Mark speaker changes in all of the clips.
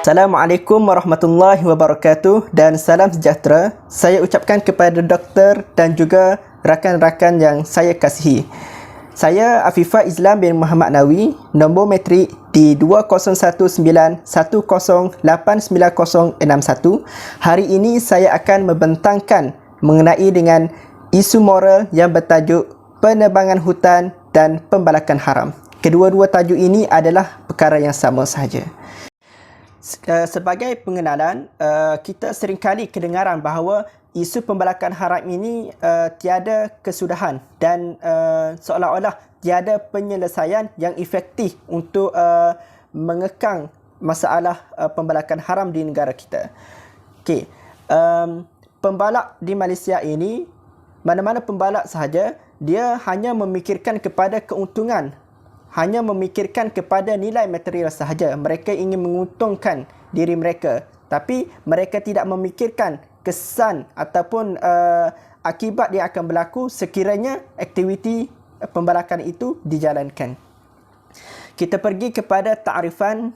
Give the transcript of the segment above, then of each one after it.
Speaker 1: Assalamualaikum warahmatullahi wabarakatuh dan salam sejahtera. Saya ucapkan kepada doktor dan juga rakan-rakan yang saya kasihi. Saya Afifah Islam bin Muhammad Nawi, nombor metrik di 201910896061. Hari ini saya akan membentangkan mengenai dengan isu moral yang bertajuk penebangan hutan dan pembalakan haram. Kedua-dua tajuk ini adalah perkara yang sama sahaja. Sebagai pengenalan, kita seringkali kedengaran bahawa isu pembalakan haram ini tiada kesudahan dan seolah-olah tiada penyelesaian yang efektif untuk mengekang masalah pembalakan haram di negara kita. Okey, pembalak di Malaysia ini, mana-mana pembalak sahaja, dia hanya memikirkan kepada keuntungan, hanya memikirkan kepada nilai material sahaja. Mereka ingin menguntungkan diri mereka, tapi mereka tidak memikirkan kesan ataupun akibat yang akan berlaku sekiranya aktiviti pembalakan itu dijalankan. Kita pergi kepada ta'rifan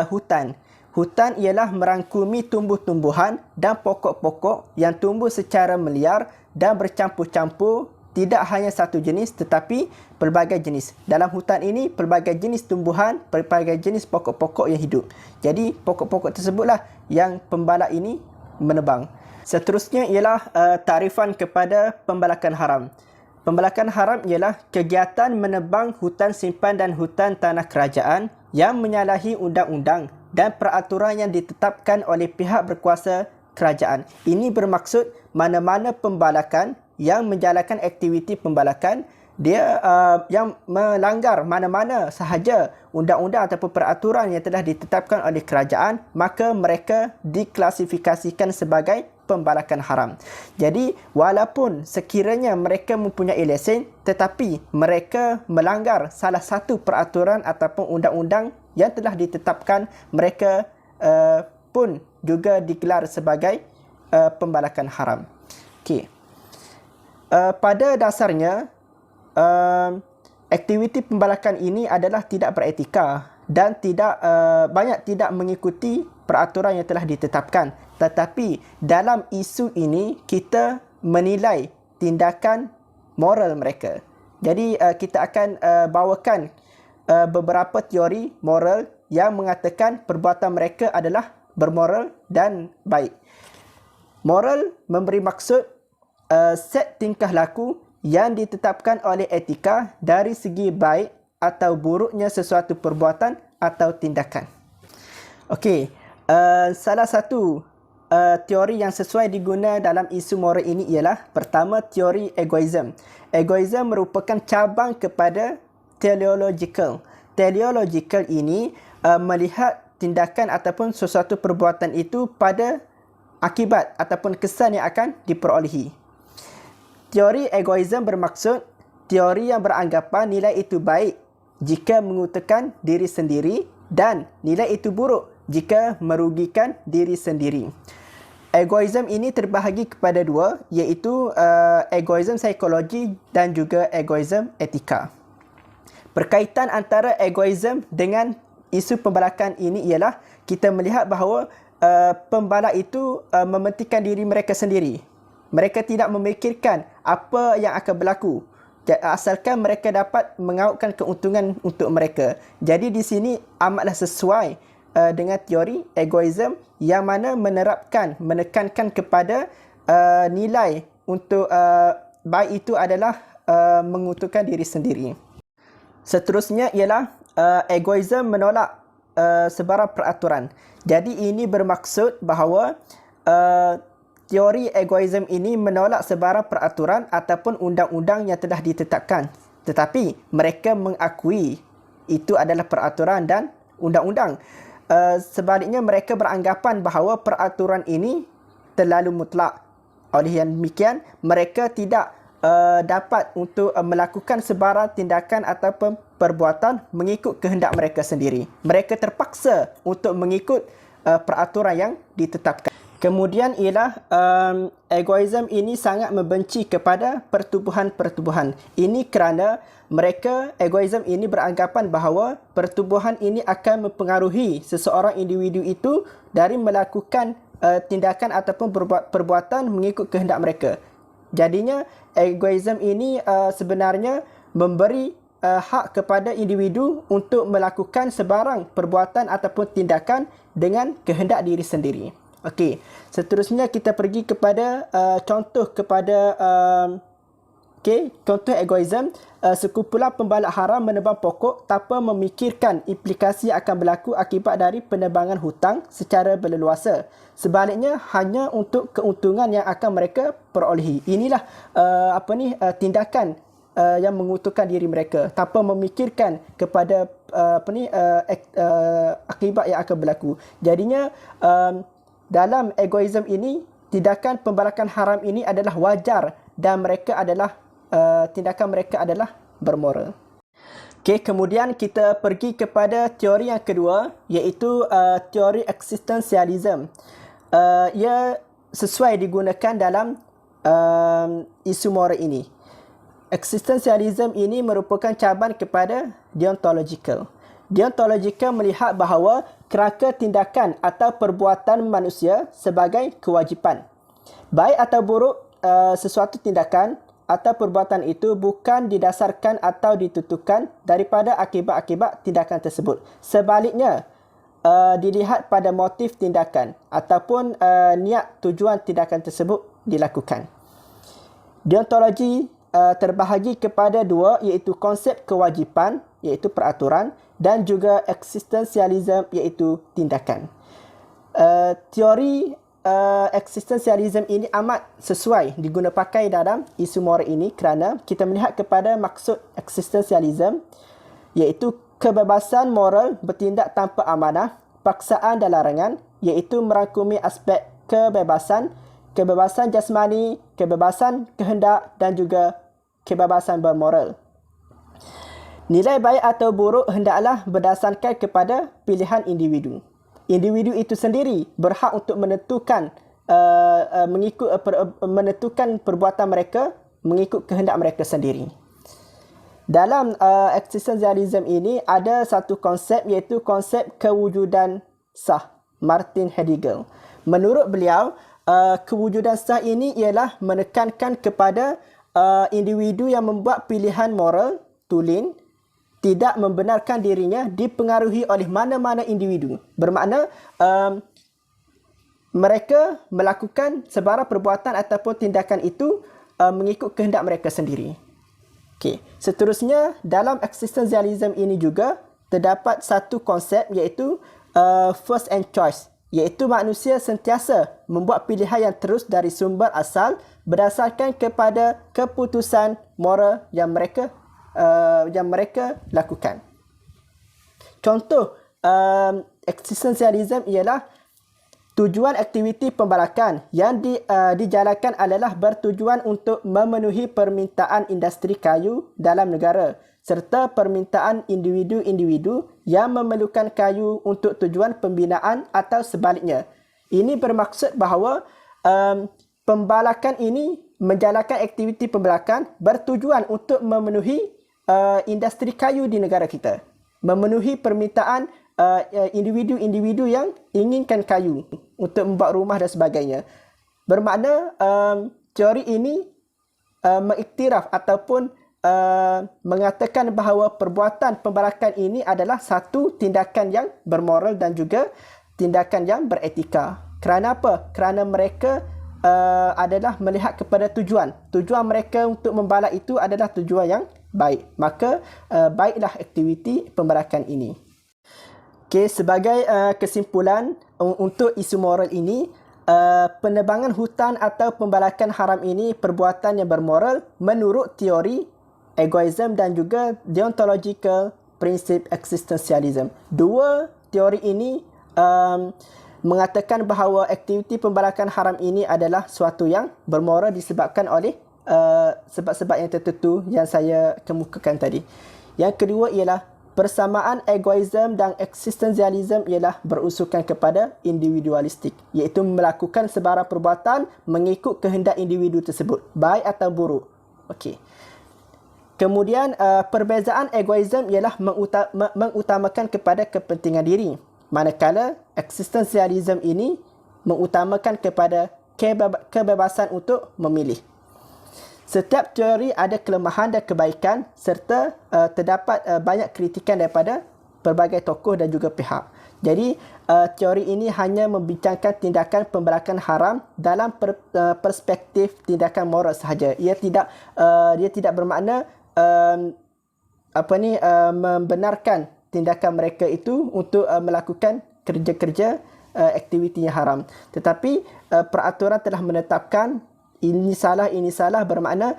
Speaker 1: hutan. Hutan ialah merangkumi tumbuh-tumbuhan dan pokok-pokok yang tumbuh secara meliar dan bercampur-campur, tidak hanya satu jenis tetapi pelbagai jenis. Dalam hutan ini, pelbagai jenis tumbuhan, pelbagai jenis pokok-pokok yang hidup. Jadi, pokok-pokok tersebutlah yang pembalak ini menebang. Seterusnya ialah takrifan kepada pembalakan haram. Pembalakan haram ialah kegiatan menebang hutan simpan dan hutan tanah kerajaan yang menyalahi undang-undang dan peraturan yang ditetapkan oleh pihak berkuasa kerajaan. Ini bermaksud mana-mana pembalakan yang menjalankan aktiviti pembalakan, dia yang melanggar mana-mana sahaja undang-undang ataupun peraturan yang telah ditetapkan oleh kerajaan, maka mereka diklasifikasikan sebagai pembalakan haram. Jadi, walaupun sekiranya mereka mempunyai lesen, tetapi mereka melanggar salah satu peraturan ataupun undang-undang yang telah ditetapkan, mereka pun juga digelar sebagai pembalakan haram. Okey. Pada dasarnya, aktiviti pembalakan ini adalah tidak beretika dan banyak tidak mengikuti peraturan yang telah ditetapkan. Tetapi dalam isu ini, kita menilai tindakan moral mereka. Jadi, kita akan bawakan beberapa teori moral yang mengatakan perbuatan mereka adalah bermoral dan baik. Moral memberi maksud set tingkah laku yang ditetapkan oleh etika dari segi baik atau buruknya sesuatu perbuatan atau tindakan. Okey, salah satu teori yang sesuai diguna dalam isu moral ini ialah pertama, teori egoism. Egoism merupakan cabang kepada teleological. Teleological ini melihat tindakan ataupun sesuatu perbuatan itu pada akibat ataupun kesan yang akan diperolehi. Teori egoism bermaksud teori yang beranggapan nilai itu baik jika mengutamakan diri sendiri dan nilai itu buruk jika merugikan diri sendiri. Egoism ini terbahagi kepada dua, iaitu egoism psikologi dan juga egoism etika. Berkaitan antara egoism dengan isu pembalakan ini ialah kita melihat bahawa pembalak itu mementingkan diri mereka sendiri. Mereka tidak memikirkan apa yang akan berlaku, asalkan mereka dapat mengautkan keuntungan untuk mereka. Jadi di sini amatlah sesuai dengan teori egoism yang mana menekankan kepada nilai untuk baik itu adalah menguntungkan diri sendiri. Seterusnya ialah egoism menolak sebarang peraturan. Jadi ini bermaksud bahawa teori egoism ini menolak sebarang peraturan ataupun undang-undang yang telah ditetapkan. Tetapi mereka mengakui itu adalah peraturan dan undang-undang. Sebaliknya mereka beranggapan bahawa peraturan ini terlalu mutlak. Oleh yang demikian, mereka tidak dapat untuk melakukan sebarang tindakan ataupun perbuatan mengikut kehendak mereka sendiri. Mereka terpaksa untuk mengikut peraturan yang ditetapkan. Kemudian ialah egoism ini sangat membenci kepada pertubuhan-pertubuhan. Ini kerana mereka, egoism ini beranggapan bahawa pertubuhan ini akan mempengaruhi seseorang individu itu dari melakukan tindakan ataupun perbuatan mengikut kehendak mereka. Jadinya egoism ini sebenarnya memberi hak kepada individu untuk melakukan sebarang perbuatan ataupun tindakan dengan kehendak diri sendiri. Okey, seterusnya kita pergi kepada contoh kepada contoh egoism. Sekumpulan pembalak haram menebang pokok tanpa memikirkan implikasi akan berlaku akibat dari penebangan hutang secara berleluasa. Sebaliknya hanya untuk keuntungan yang akan mereka perolehi. Inilah tindakan yang menguntungkan diri mereka tanpa memikirkan kepada akibat yang akan berlaku. Jadinya dalam egoism ini, tindakan pembalakan haram ini adalah wajar dan mereka adalah tindakan mereka adalah bermoral. Okey, kemudian kita pergi kepada teori yang kedua, iaitu teori eksistensialisme. Ia sesuai digunakan dalam isu moral ini. Eksistensialisme ini merupakan cabaran kepada deontological. Deontological melihat bahawa kerangka tindakan atau perbuatan manusia sebagai kewajipan. Baik atau buruk sesuatu tindakan atau perbuatan itu bukan didasarkan atau ditentukan daripada akibat-akibat tindakan tersebut. Sebaliknya, dilihat pada motif tindakan ataupun niat tujuan tindakan tersebut dilakukan. Deontologi terbahagi kepada dua, iaitu konsep kewajipan, iaitu peraturan, dan juga eksistensialisme, iaitu tindakan. Teori eksistensialisme ini amat sesuai diguna pakai dalam isu moral ini kerana kita melihat kepada maksud eksistensialisme, iaitu kebebasan moral bertindak tanpa amanah, paksaan dan larangan, iaitu merangkumi aspek kebebasan, kebebasan jasmani, kebebasan kehendak dan juga kebebasan bermoral. Nilai baik atau buruk hendaklah berdasarkan kepada pilihan individu. Individu itu sendiri berhak untuk menentukan menentukan perbuatan mereka mengikut kehendak mereka sendiri. Dalam eksistensialisme ini ada satu konsep, iaitu konsep kewujudan sah, Martin Heidegger. Menurut beliau, kewujudan sah ini ialah menekankan kepada individu yang membuat pilihan moral tulen tidak membenarkan dirinya dipengaruhi oleh mana-mana individu. Bermakna mereka melakukan sebarang perbuatan ataupun tindakan itu mengikut kehendak mereka sendiri. Okey, seterusnya dalam eksistensialisme ini juga terdapat satu konsep, iaitu first and choice, iaitu manusia sentiasa membuat pilihan yang terus dari sumber asal berdasarkan kepada keputusan moral yang mereka lakukan. Contoh eksistensialisme ialah tujuan aktiviti pembalakan yang dijalankan adalah bertujuan untuk memenuhi permintaan industri kayu dalam negara serta permintaan individu-individu yang memerlukan kayu untuk tujuan pembinaan atau sebaliknya. Ini bermaksud bahawa pembalakan ini menjalankan aktiviti pembalakan bertujuan untuk memenuhi industri kayu di negara kita, memenuhi permintaan individu-individu yang inginkan kayu untuk membuat rumah dan sebagainya. Bermakna teori ini mengiktiraf ataupun mengatakan bahawa perbuatan pembalakan ini adalah satu tindakan yang bermoral dan juga tindakan yang beretika. Kerana apa? Kerana mereka adalah melihat kepada tujuan. Tujuan mereka untuk membalak itu adalah tujuan yang baik. Maka baiklah aktiviti pembalakan ini. Okey, sebagai kesimpulan untuk isu moral ini, penebangan hutan atau pembalakan haram ini perbuatan yang bermoral menurut teori egoism dan juga deontological prinsip eksistensialisme. Dua teori ini mengatakan bahawa aktiviti pembalakan haram ini adalah suatu yang bermoral disebabkan oleh sebab-sebab yang tertentu yang saya kemukakan tadi. Yang kedua ialah Persamaan egoisme dan eksistensialisme ialah berusulkan kepada individualistik, iaitu melakukan sebarang perbuatan mengikut kehendak individu tersebut, baik atau buruk. Okey. Kemudian perbezaan egoisme ialah mengutamakan kepada kepentingan diri, manakala eksistensialisme ini mengutamakan kepada kebebasan untuk memilih. Setiap teori ada kelemahan dan kebaikan serta terdapat banyak kritikan daripada pelbagai tokoh dan juga pihak. Jadi, teori ini hanya membincangkan tindakan pembelakan haram dalam perspektif tindakan moral sahaja. Ia tidak bermakna membenarkan tindakan mereka itu untuk melakukan kerja-kerja aktiviti yang haram. Tetapi peraturan telah menetapkan ini salah bermakna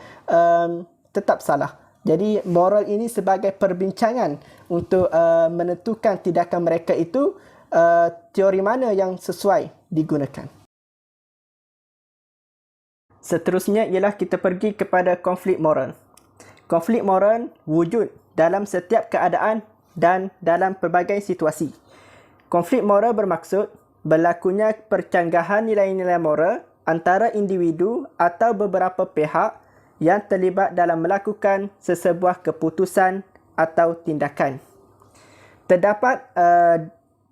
Speaker 1: tetap salah. Jadi moral ini sebagai perbincangan untuk menentukan tindakan mereka itu teori mana yang sesuai digunakan. Seterusnya ialah kita pergi kepada konflik moral. Konflik moral wujud dalam setiap keadaan dan dalam pelbagai situasi. Konflik moral bermaksud berlakunya percanggahan nilai-nilai moral antara individu atau beberapa pihak yang terlibat dalam melakukan sesebuah keputusan atau tindakan. Terdapat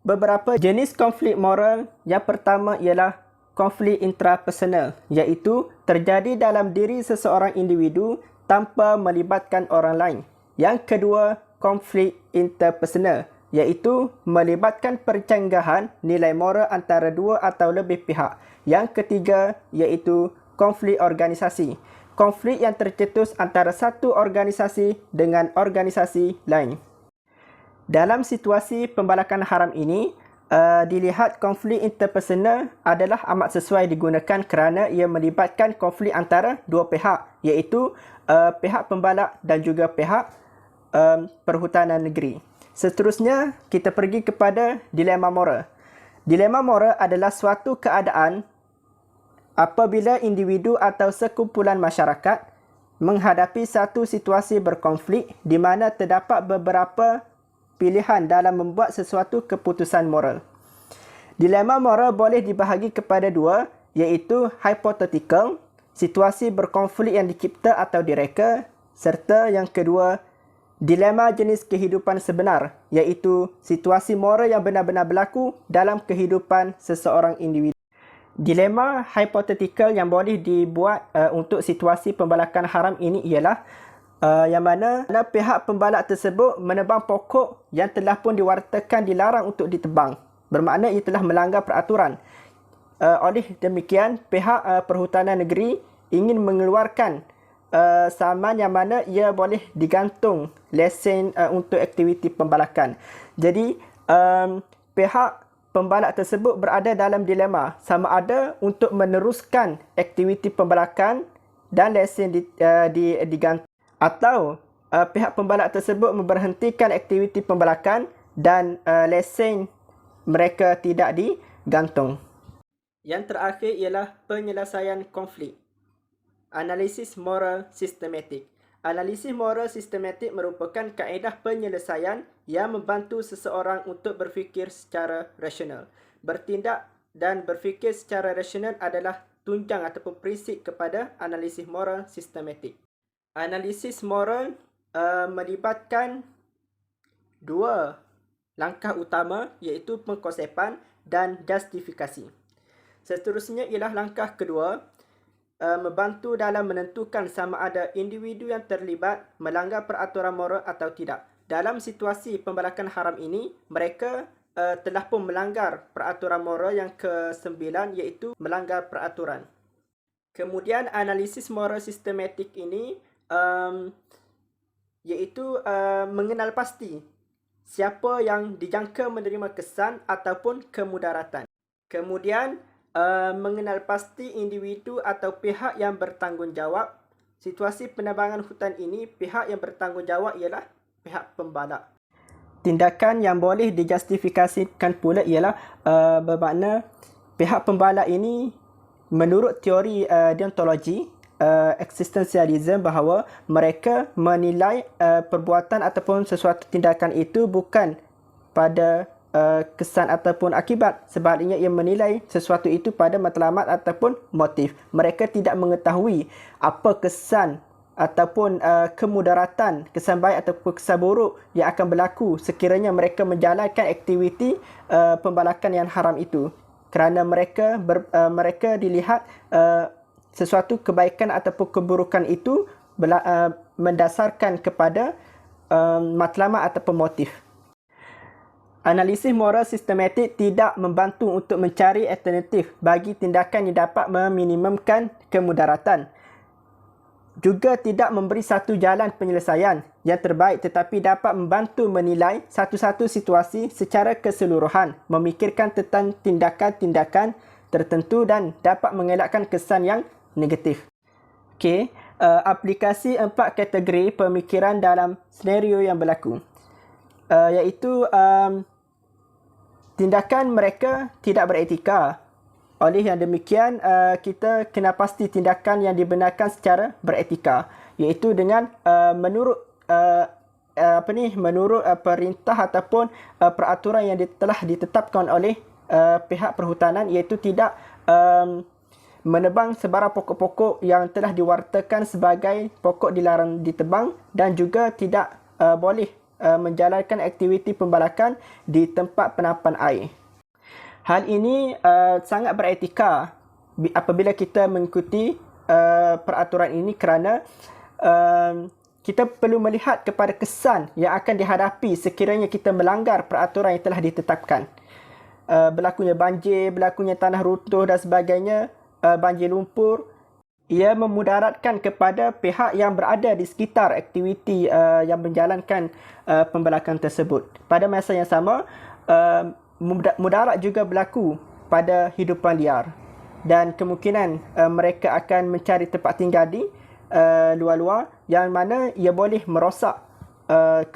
Speaker 1: beberapa jenis konflik moral. Yang pertama ialah konflik intrapersonal, iaitu terjadi dalam diri seseorang individu tanpa melibatkan orang lain. Yang kedua, konflik interpersonal, iaitu melibatkan percanggahan nilai moral antara dua atau lebih pihak. Yang ketiga, iaitu konflik organisasi. Konflik yang tercetus antara satu organisasi dengan organisasi lain. Dalam situasi pembalakan haram ini, dilihat konflik interpersonal adalah amat sesuai digunakan kerana ia melibatkan konflik antara dua pihak, iaitu pihak pembalak dan juga pihak perhutanan negeri. Seterusnya, kita pergi kepada dilema moral. Dilema moral adalah suatu keadaan apabila individu atau sekumpulan masyarakat menghadapi satu situasi berkonflik di mana terdapat beberapa pilihan dalam membuat sesuatu keputusan moral. Dilema moral boleh dibahagi kepada dua, iaitu hypothetical, situasi berkonflik yang dicipta atau direka, serta yang kedua, dilema jenis kehidupan sebenar, iaitu situasi moral yang benar-benar berlaku dalam kehidupan seseorang individu. Dilema hipotetikal yang boleh dibuat untuk situasi pembalakan haram ini ialah yang mana pihak pembalak tersebut menebang pokok yang telah pun diwartakan dilarang untuk ditebang. Bermakna ia telah melanggar peraturan. Oleh demikian, pihak perhutanan negeri ingin mengeluarkan saman yang mana ia boleh digantung lesen untuk aktiviti pembalakan. Jadi, pihak pembalak tersebut berada dalam dilema sama ada untuk meneruskan aktiviti pembalakan dan lesen digantung, atau pihak pembalak tersebut memberhentikan aktiviti pembalakan dan lesen mereka tidak digantung. Yang terakhir ialah penyelesaian konflik. Analisis moral sistematik. Analisis moral sistematik merupakan kaedah penyelesaian yang membantu seseorang untuk berfikir secara rasional. Bertindak dan berfikir secara rasional adalah tunjang ataupun prinsip kepada analisis moral sistematik. Analisis moral melibatkan dua langkah utama, iaitu pengkonsepan dan justifikasi. Seterusnya ialah langkah kedua, membantu dalam menentukan sama ada individu yang terlibat melanggar peraturan moral atau tidak. Dalam situasi pembalakan haram ini, mereka telah pun melanggar peraturan moral yang ke-9, iaitu melanggar peraturan. Kemudian analisis moral sistematik ini iaitu mengenal pasti siapa yang dijangka menerima kesan ataupun kemudaratan. Kemudian mengenal pasti individu atau pihak yang bertanggungjawab. Situasi penebangan hutan ini, pihak yang bertanggungjawab ialah pihak pembalak. Tindakan yang boleh dijustifikasikan pula ialah bermakna pihak pembalak ini menurut teori deontologi eksistensialisme, bahawa mereka menilai perbuatan ataupun sesuatu tindakan itu bukan pada kesan ataupun akibat. Sebaliknya ia menilai sesuatu itu pada matlamat ataupun motif. Mereka tidak mengetahui apa kesan ataupun kemudaratan, kesan baik ataupun kesan buruk yang akan berlaku sekiranya mereka menjalankan aktiviti pembalakan yang haram itu. Kerana mereka dilihat sesuatu kebaikan ataupun keburukan itu mendasarkan kepada matlamat ataupun motif. Analisis moral sistematik tidak membantu untuk mencari alternatif bagi tindakan yang dapat meminimumkan kemudaratan. Juga tidak memberi satu jalan penyelesaian yang terbaik, tetapi dapat membantu menilai satu-satu situasi secara keseluruhan, memikirkan tentang tindakan-tindakan tertentu dan dapat mengelakkan kesan yang negatif. Okey, aplikasi 4 kategori pemikiran dalam senario yang berlaku. Iaitu tindakan mereka tidak beretika. Oleh yang demikian, kita kena pasti tindakan yang dibenarkan secara beretika, iaitu dengan menurut perintah ataupun peraturan yang telah ditetapkan oleh pihak perhutanan, iaitu tidak menebang sebarang pokok-pokok yang telah diwartakan sebagai pokok dilarang ditebang, dan juga tidak boleh menjalankan aktiviti pembalakan di tempat penapan air. Hal ini sangat beretika apabila kita mengikuti peraturan ini, kerana kita perlu melihat kepada kesan yang akan dihadapi sekiranya kita melanggar peraturan yang telah ditetapkan. Berlakunya banjir, berlakunya tanah runtuh dan sebagainya, banjir lumpur, ia memudaratkan kepada pihak yang berada di sekitar aktiviti yang menjalankan pembalakan tersebut. Pada masa yang sama, mudarat juga berlaku pada hidupan liar, dan kemungkinan mereka akan mencari tempat tinggal di luar-luar, yang mana ia boleh merosak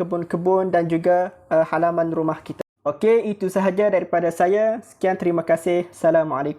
Speaker 1: kebun-kebun dan juga halaman rumah kita. Okey, itu sahaja daripada saya. Sekian, terima kasih. Assalamualaikum.